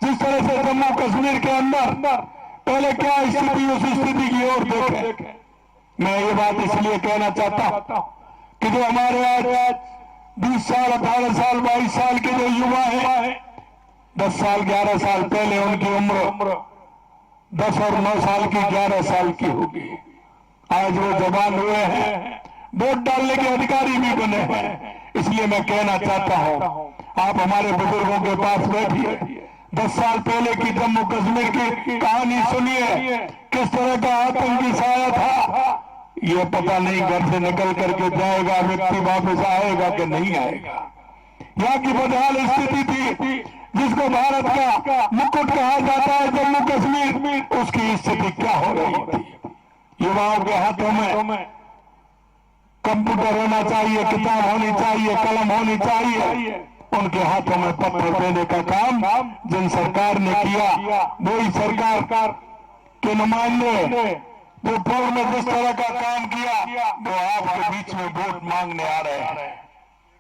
जिस तरह से जम्मू कश्मीर के अंदर पहले क्या स्थिति, उस स्थिति की ओर देखें। मैं ये बात इसलिए कहना चाहता हूं कि जो हमारे आज 20 साल, 18 साल, 22 साल के जो युवा हैं, 10 साल, 11 साल पहले उनकी उम्र 10 और 9 साल की, 11 साल की होगी। आज वो जवान हुए हैं, वोट डालने के अधिकारी भी बने हैं। इसलिए मैं कहना चाहता हूं, आप हमारे बुजुर्गों के पास बैठिए, 10 साल पहले की जम्मू कश्मीर की कहानी सुनिए, किस तरह का आतंकी साया था। ये पता नहीं घर से निकल करके जाएगा व्यक्ति, वापस आएगा कि नहीं आएगा। यहाँ की बदहाल स्थिति थी, जिसको भारत का मुकुट कहा जाता है जम्मू कश्मीर, उसकी स्थिति क्या हो रही थी। युवाओं के हाथों में कंप्यूटर होना चाहिए, किताब होनी चाहिए, कलम होनी चाहिए। उनके हाथों में पत्थर देने का काम जिन सरकार ने किया, वही सरकार के नुमाइंदे जो पूर्व में जिस तरह का काम किया, वो आपके बीच में वोट मांगने आ रहे हैं।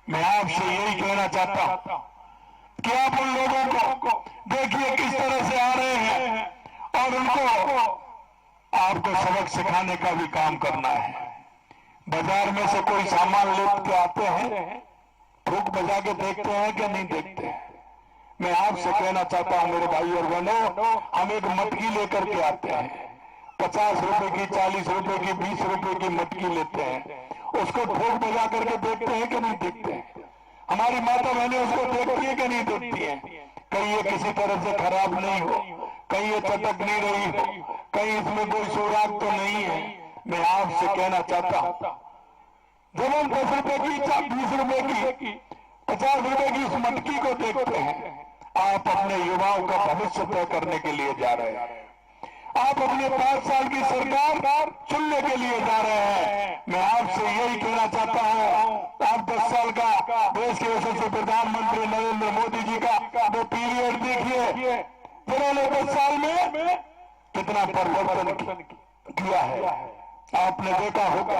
मैं आपसे यही कहना चाहता हूं कि आप उन लोगों को देखिए किस तरह से आ रहे हैं, और उनको आपको सबक सिखाने का भी काम करना है। बाजार में से कोई सामान लेते आते हैं, थूक बजा के देखते हैं कि नहीं देखते हैं। मैं आपसे कहना चाहता हूं मेरे भाई और बहनों, हम एक मटकी लेकर के आते हैं, 50 रुपए की, 40 रुपए की, 20 रुपए की मटकी लेते हैं, उसको ठोक बजा करके देखते हैं कि नहीं देखते हैं। हमारी माता बहनें उसको देखती है कि नहीं देखती हैं। कहीं ये किसी तरह से खराब नहीं हो, कहीं ये चटक नहीं रही हो, कहीं इसमें कोई सुराग तो नहीं है। मैं आपसे कहना चाहता हूं, जब हम 10 रुपए की, 20 रुपए की, 50 रुपए की उस मटकी को देखते हैं, आप अपने युवाओं का भविष्य तय करने के लिए जा रहे हैं। आप अपने 5 साल की सरकार चुनने के लिए जा रहे हैं। मैं आपसे यही कहना चाहता हूं, आप 10 साल का देश के यशस्वी प्रधानमंत्री नरेंद्र मोदी जी का वो पीरियड देखिए, जिन्होंने 10 साल में कितना परिवर्तन किया है। आपने देखा होगा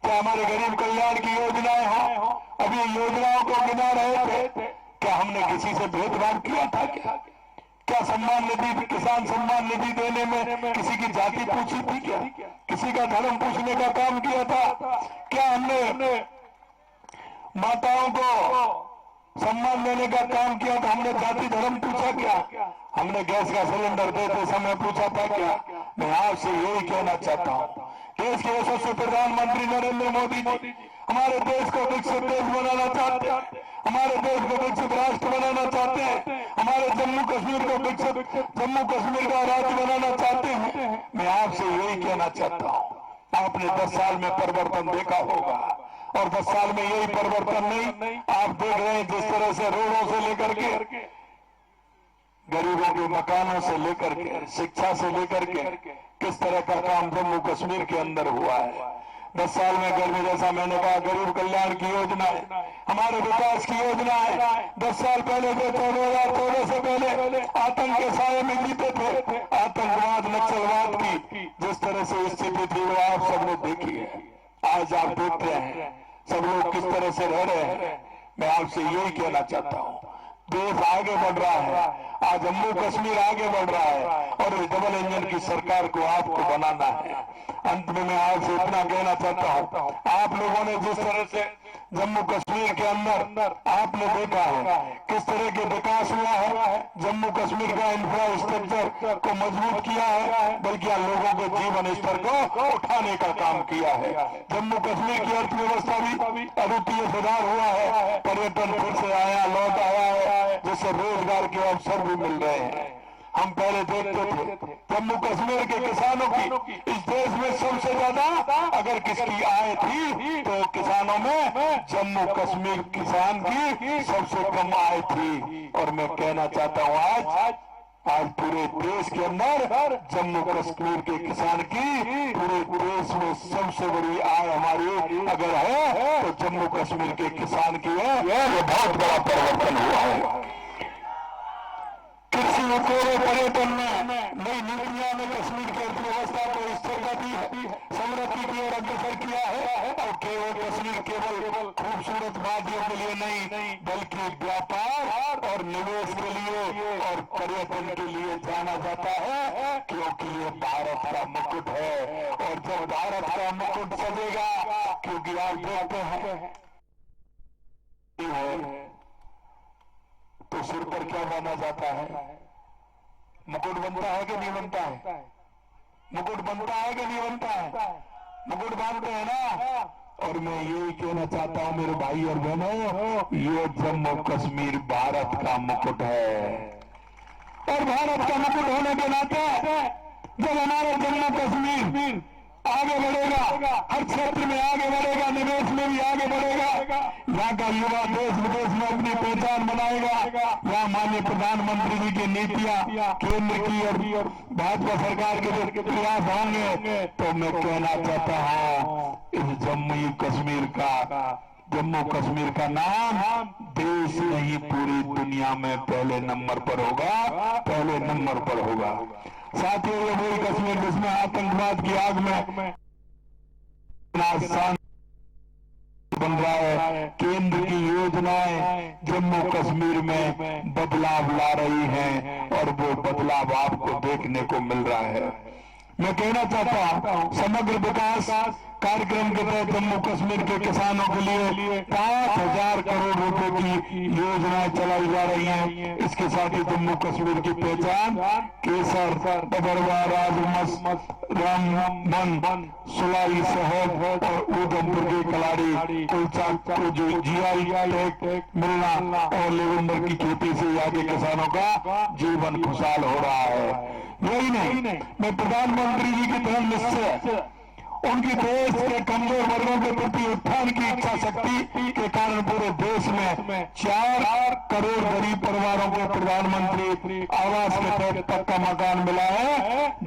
क्या हमारे गरीब कल्याण की योजनाएं हों, अभी योजनाओं को गिना रहे थे, क्या हमने किसी से भेदभाव किया था? क्या सम्मान निधि, किसान सम्मान निधि देने में किसी की जाति पूछी थी? क्या किसी का धर्म पूछने का काम किया था? क्या हमने माताओं को सम्मान देने का काम किया था? हमने जाति धर्म पूछा क्या? हमने गैस का सिलेंडर देते समय पूछा था क्या? मैं आपसे यही कहना चाहता हूँ, देश के यशस्वी प्रधानमंत्री नरेंद्र मोदी जी हमारे देश को विकसित देश बनाना चाहते हैं, हमारे देश को विकसित राष्ट्र बनाना चाहते हैं, हमारे जम्मू कश्मीर को विकसित जम्मू कश्मीर का राज्य बनाना चाहते हैं। मैं आपसे यही कहना चाहता हूँ, आपने 10 साल में परिवर्तन देखा होगा, और 10 साल में यही परिवर्तन नहीं आप देख रहे हैं, जिस तरह से रोडों से लेकर के, गरीबों के मकानों से लेकर के, शिक्षा से लेकर के, किस तरह का काम जम्मू कश्मीर के अंदर हुआ है। 10 साल में गर्मी, जैसा मैंने कहा, गरीब कल्याण की योजना है, हमारे विकास की योजना है। 10 साल पहले जो 2014 से पहले आतंक के साये में जीते थे, आतंकवाद, नक्सलवाद की जिस तरह से स्थिति थी, वो आप सबने देखी है। आज आप देख रहे हैं सब लोग किस तरह से रह रहे हैं। मैं आपसे यही कहना चाहता हूँ, देश आगे बढ़ रहा है, आज जम्मू कश्मीर आगे बढ़ रहा है, और इस डबल इंजन की सरकार को आपको बनाना है। अंत में मैं आपसे इतना कहना चाहता हूँ, आप लोगों ने जिस तरह से जम्मू कश्मीर के अंदर आपने देखा है किस तरह के विकास हुआ है, जम्मू कश्मीर का इंफ्रास्ट्रक्चर को मजबूत किया है, बल्कि लोगों के जीवन स्तर को उठाने का काम किया है। जम्मू कश्मीर की अर्थव्यवस्था भी अद्वितीय सुधार हुआ है, पर्यटन फिर से आया, लौट आया है, जिससे रोजगार के अवसर भी मिल रहे हैं। हम पहले देखते थे जम्मू कश्मीर के किसानों की इस देश में सबसे ज्यादा अगर किसकी आय थी तो किसानों में जम्मू कश्मीर किसान की सबसे कम आय थी। और मैं कहना चाहता हूँ आज पूरे देश के अंदर जम्मू कश्मीर के किसान की पूरे देश में सबसे बड़ी आय हमारी अगर है तो जम्मू कश्मीर के किसान की है। ये बहुत बड़ा परिवर्तन हुआ है। कृषि पूर्व पर्यटन में नई नीतियों ने कश्मीर की अर्थव्यवस्था को स्थिर गति समृद्धि की ओर अग्रसर किया है और कश्मीर केवल खूबसूरत वादियों के लिए नहीं बल्कि व्यापार और निवेश के लिए और पर्यटन के लिए जाना जाता है, क्योंकि ये भारत का मुकुट है। और जब भारत का मुकुट सजेगा, क्योंकि आप देखते हैं तो सिर पर क्या बांधा जाता है? मुकुट बनता है कि नहीं बनता है? मुकुट बनता है कि नहीं बनता है? मुकुट बांधते हैं ना। और मैं यही कहना चाहता हूं मेरे भाई और बहनों, ये जम्मू कश्मीर भारत का मुकुट है। और भारत का मुकुट होने के नाते जब हमारा जम्मू कश्मीर आगे बढ़ेगा, हर क्षेत्र में आगे बढ़ेगा, निवेश में भी आगे बढ़ेगा, यहाँ का युवा देश विदेश में अपनी पहचान बनाएगा, यहाँ माननीय प्रधानमंत्री जी की नीतियां केंद्र की और भाजपा सरकार के जो प्रयास होंगे, तो मैं कहना चाहता हूँ इस जम्मू कश्मीर का नाम देश नहीं पूरी दुनिया में पहले नंबर पर होगा, पहले नंबर पर होगा। साथियों, ये वही कश्मीर जिसमें आतंकवाद की आग में आसान बन रहा है। केंद्र की योजनाएं जम्मू कश्मीर में बदलाव ला रही हैं और वो बदलाव आपको देखने को मिल रहा है। मैं कहना चाहता हूं समग्र विकास कार्यक्रम के तहत जम्मू कश्मीर के किसानों के लिए 5,000 करोड़ रुपए की योजनाएं चलाई जा रही हैं। इसके साथ ही जम्मू कश्मीर की पहचान केसर, बबरवा, राजमस, रामबन, सुलाई, शहद और उधमपुर की कलाड़ी कुलचा को जो जीआई टैग मिलना और लेवेंडर की खेती से यहाँ के किसानों का जीवन खुशहाल हो रहा है। यही नहीं, मैं प्रधानमंत्री जी की दृढ़ निश्चय उनकी देश के कमजोर वर्गों के प्रति उत्थान की इच्छा शक्ति के कारण पूरे देश में 4 करोड़ गरीब परिवारों को प्रधानमंत्री आवास के तहत पक्का मकान मिला है।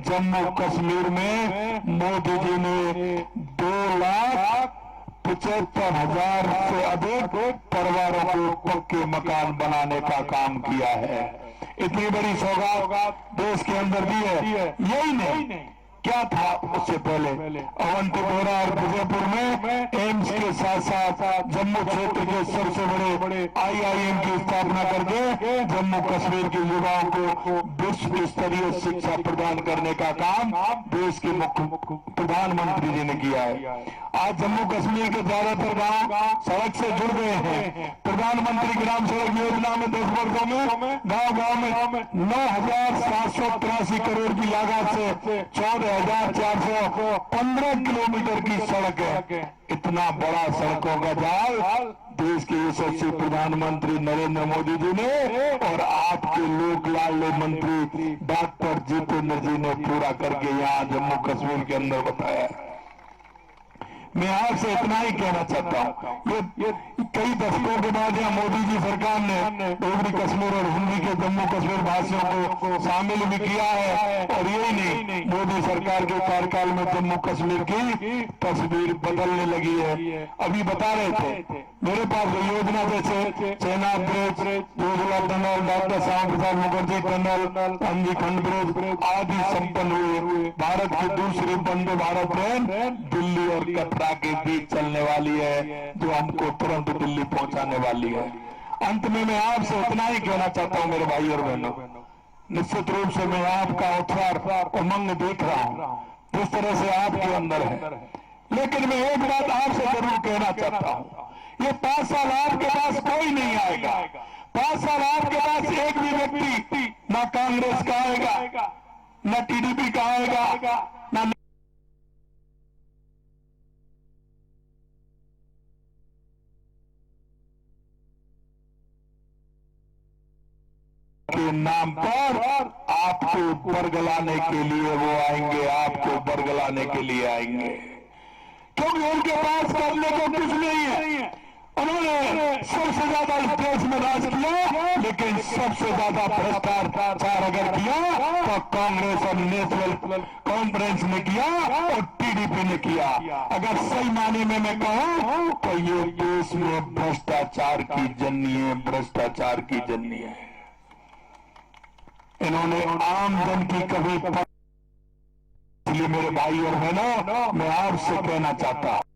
जम्मू कश्मीर में मोदी जी ने 2,75,000 से अधिक परिवारों को पक्के मकान बनाने का काम किया है। इतनी बड़ी सौगात देश के अंदर दी है। यही नहीं, क्या था उससे पहले अवंतीपोरा और विजयपुर में एम्स के साथ साथ जम्मू क्षेत्र के सबसे बड़े IIM की स्थापना करके जम्मू कश्मीर के युवाओं को विश्व स्तरीय शिक्षा प्रदान करने का काम देश के मुख्य प्रधानमंत्री जी ने किया है। आज जम्मू कश्मीर के ज्यादातर गांव सड़क से जुड़ गए हैं। प्रधानमंत्री ग्राम सड़क योजना में 10 वर्षों में गांव में 9,783 करोड़ की लागत से 14,415 किलोमीटर की सड़क है। इतना बड़ा सड़कों का जाल देश के यशस्वी प्रधानमंत्री नरेंद्र मोदी जी ने और आपके लोक लाडले मंत्री डॉक्टर जितेंद्र जी ने पूरा करके यहाँ जम्मू कश्मीर के अंदर बताया। मैं आपसे इतना ही कहना चाहता हूँ, ये कई दशकों के बाद यहाँ मोदी जी सरकार ने डोगरी कश्मीर और हिंदी के जम्मू कश्मीर भाषियों को शामिल भी किया है। और यही नहीं, मोदी सरकार के कार्यकाल में जम्मू कश्मीर की तस्वीर बदलने लगी है। अभी बता रहे थे मेरे पास योजना जैसे Chenab bridge, Zojila tunnel, doctor Shyama Prasad Mukherjee tunnel, Anjikhand bridge आदि संपन्न हुए। भारत की दूसरी वंदे भारत ट्रेन दिल्ली और कटरा के बीच चलने वाली है, जो हमको तुरंत दिल्ली पहुंचाने वाली है। अंत में मैं आपसे इतना ही कहना चाहता हूं मेरे भाई और बहनों, निश्चित रूप से मैं आपका उत्साह उमंग देख रहा हूं जिस तरह से आपके अंदर है। लेकिन मैं एक बात आपसे जरूर कहना चाहता हूं, ये 5 साल आपके पास कोई नहीं आएगा। 5 साल आपके पास एक भी व्यक्ति ना कांग्रेस का आएगा, ना TDP का आएगा, ना के नाम पर आपको बरगलाने के लिए वो आएंगे, आपको बरगलाने के लिए आएंगे, क्योंकि उनके पास करने को कुछ नहीं है। उन्होंने सबसे ज्यादा इस देश में राज किया, लेकिन सबसे ज्यादा भ्रष्टाचार अगर किया तो कांग्रेस और नेशनल कॉन्फ्रेंस ने किया और TDP ने किया। अगर सही माने में मैं कहूं तो ये देश में भ्रष्टाचार की जननी है, भ्रष्टाचार की जननी है। इन्होंने आमदन की कभी इसलिए मेरे भाई और बहनों मैं आपसे कहना चाहता हूं